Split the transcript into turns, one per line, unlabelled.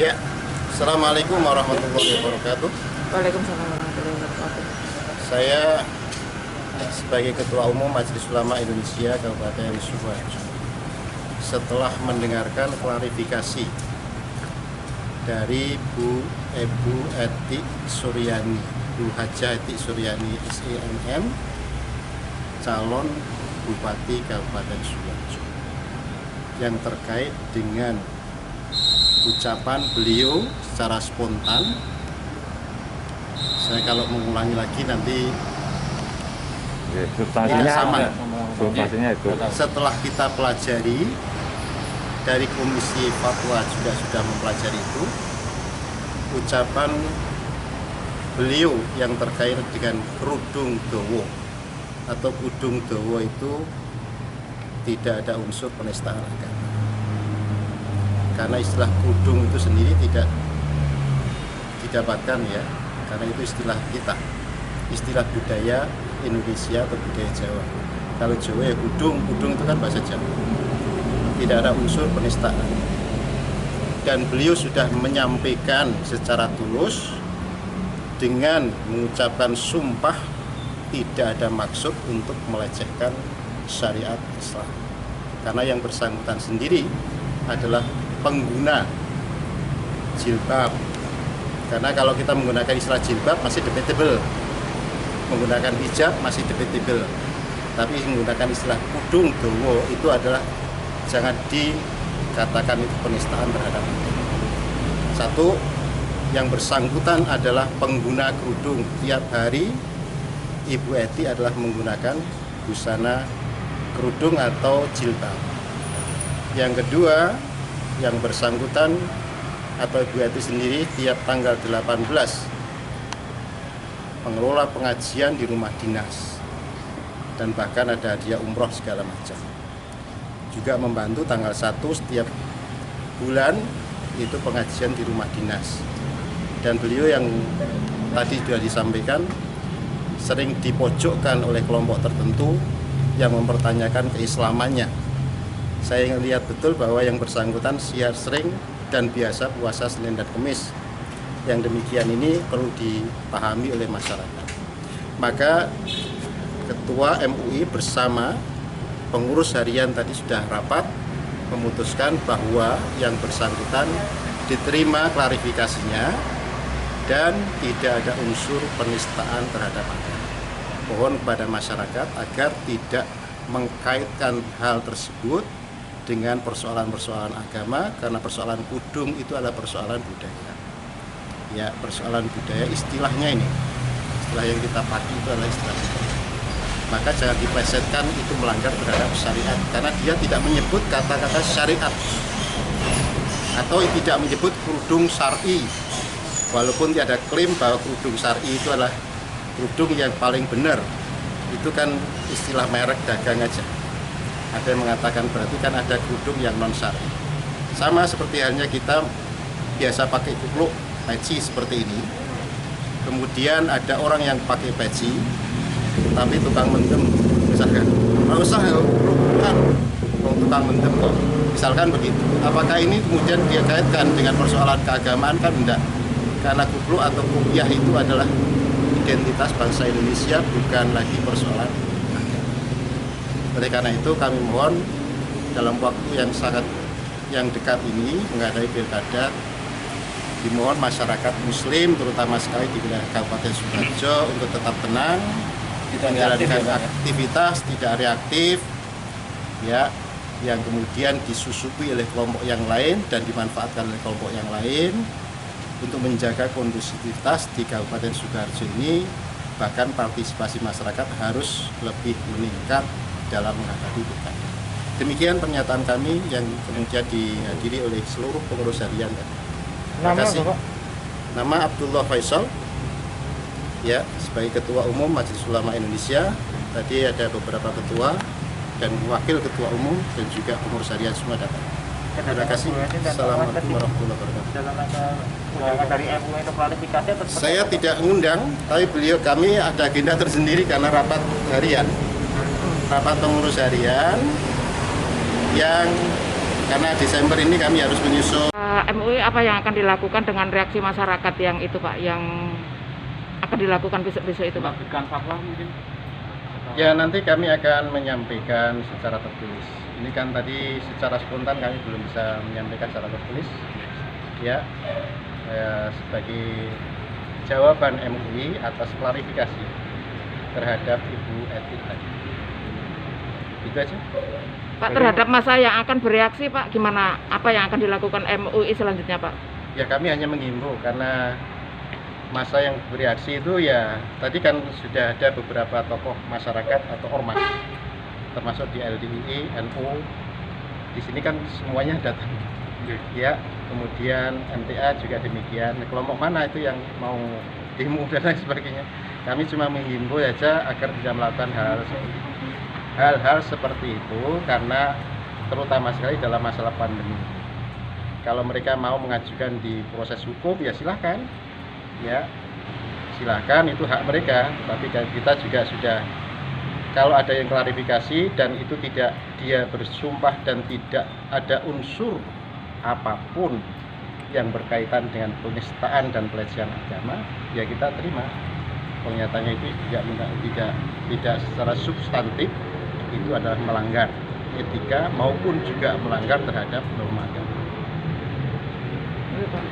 Ya, Assalamualaikum warahmatullahi wabarakatuh.
Waalaikumsalam warahmatullahi wabarakatuh.
Saya sebagai Ketua Umum Majelis Ulama Indonesia Kabupaten Sidoarjo, setelah mendengarkan klarifikasi dari Bu Eti Suryani, Bu Hajah Eti Suryani SEMM, calon Bupati Kabupaten Sidoarjo, yang terkait dengan ucapan beliau secara spontan. Saya kalau mengulangi lagi nanti tidak sama.
Itu.
Setelah kita pelajari, dari Komisi Fatwa juga sudah mempelajari itu, ucapan beliau yang terkait dengan kerudung dowo atau kudung dowo itu tidak ada unsur penistaan agama. Karena istilah kudung itu sendiri tidak didapatkan ya, karena itu istilah kita, istilah budaya Indonesia atau budaya Jawa. Kalau Jawa ya kudung itu kan bahasa Jawa. Tidak ada unsur penistaan. Dan beliau sudah menyampaikan secara tulus dengan mengucapkan sumpah tidak ada maksud untuk melecehkan syariat Islam. Karena yang bersangkutan sendiri adalah pengguna jilbab. Karena kalau kita menggunakan istilah jilbab masih debatable, menggunakan hijab masih debatable, tapi menggunakan istilah kudung dowo itu adalah, jangan dikatakan itu penistaan terhadap agama. Satu, yang bersangkutan adalah pengguna kerudung. Tiap hari Ibu Eti adalah menggunakan busana kerudung atau jilbab. Yang kedua, yang bersangkutan atau Ibu Eti sendiri tiap tanggal 18 mengelola pengajian di rumah dinas, dan bahkan ada hadiah umroh segala macam. Juga membantu tanggal 1 setiap bulan itu pengajian di rumah dinas. Dan beliau yang tadi sudah disampaikan sering dipojokkan oleh kelompok tertentu yang mempertanyakan keislamannya. Saya lihat betul bahwa yang bersangkutan sering dan biasa puasa Senin dan Kamis. Yang demikian ini perlu dipahami oleh masyarakat. Maka Ketua MUI bersama pengurus harian tadi sudah rapat memutuskan bahwa yang bersangkutan diterima klarifikasinya dan tidak ada unsur penistaan terhadap agama. Mohon kepada masyarakat agar tidak mengkaitkan hal tersebut dengan persoalan-persoalan agama, karena persoalan kudung itu adalah persoalan budaya. Ya, persoalan budaya istilahnya ini, istilah yang kita pakai itu adalah istilah budaya. Maka jangan diplesetkan itu melanggar terhadap syariat, karena dia tidak menyebut kata-kata syariat atau tidak menyebut kerudung syar'i. Walaupun ada klaim bahwa kerudung syar'i itu adalah kerudung yang paling benar, itu kan istilah merek dagang aja. Ada yang mengatakan berarti kan ada kerudung yang non syar'i. Sama seperti halnya kita biasa pakai kupluk peci seperti ini. Kemudian ada orang yang pakai peci tapi tukang mendem, misalkan nggak usah kan tukang mendem kok, misalkan begitu. Apakah ini kemudian dia kaitkan dengan persoalan keagamaan? Kan enggak, karena kupluk atau kupiah itu adalah identitas bangsa Indonesia, bukan lagi persoalan agama. Oleh karena itu kami mohon dalam waktu yang dekat ini menghadapi pilkada, dimohon masyarakat muslim terutama sekali di wilayah Kabupaten Sidoarjo untuk tetap tenang, menjalankan aktivitas, tidak reaktif ya, yang kemudian disusupi oleh kelompok yang lain dan dimanfaatkan oleh kelompok yang lain untuk menjaga kondusivitas di Kabupaten Sidoarjo ini. Bahkan partisipasi masyarakat harus lebih meningkat dalam menghadapi pilkada. Demikian pernyataan kami yang kemudian dihadiri oleh seluruh pengurus harian. Terima kasih. Nama Abdullah Faisal, ya, sebagai Ketua Umum Majelis Ulama Indonesia. Tadi ada beberapa ketua dan wakil ketua umum dan juga pengurus harian semua datang. Terima kasih. Assalamualaikum warahmatullahi wabarakatuh.
Dari MUI untuk klarifikasi atau
Saya tidak mengundang, tapi kami ada agenda tersendiri karena rapat harian, rapat pengurus harian yang karena Desember ini kami harus menyusun.
MUI apa yang akan dilakukan dengan reaksi masyarakat yang itu Pak, yang akan dilakukan besok-besok itu Pak?
Menerbitkan fatwa mungkin?
Ya, nanti kami akan menyampaikan secara tertulis. Ini kan tadi secara spontan kami belum bisa menyampaikan secara tertulis. Ya, sebagai jawaban MUI atas klarifikasi terhadap Ibu Eti tadi. Itu aja.
Pak, terhadap masa yang akan bereaksi Pak, gimana? Apa yang akan dilakukan MUI selanjutnya Pak?
Ya, kami hanya menghimbau karena masa yang bereaksi itu ya tadi kan sudah ada beberapa tokoh masyarakat atau ormas termasuk di LDII, NU, di sini kan semuanya datang. Ya, kemudian MTA juga demikian. Kelompok mana itu yang mau demo dan lain sebagainya. Kami cuma menghimbau saja agar tidak melakukan hal-hal seperti itu karena terutama sekali dalam masalah pandemi. Kalau mereka mau mengajukan di proses hukum ya silahkan, ya silahkan, itu hak mereka. Tapi kita juga sudah, kalau ada yang klarifikasi dan itu tidak dia bersumpah dan tidak ada unsur apapun yang berkaitan dengan penistaan dan pelecehan agama, ya kita terima. Pernyataannya itu tidak secara substantif itu adalah melanggar etika maupun juga melanggar terhadap norma agama.
Iya, Pak.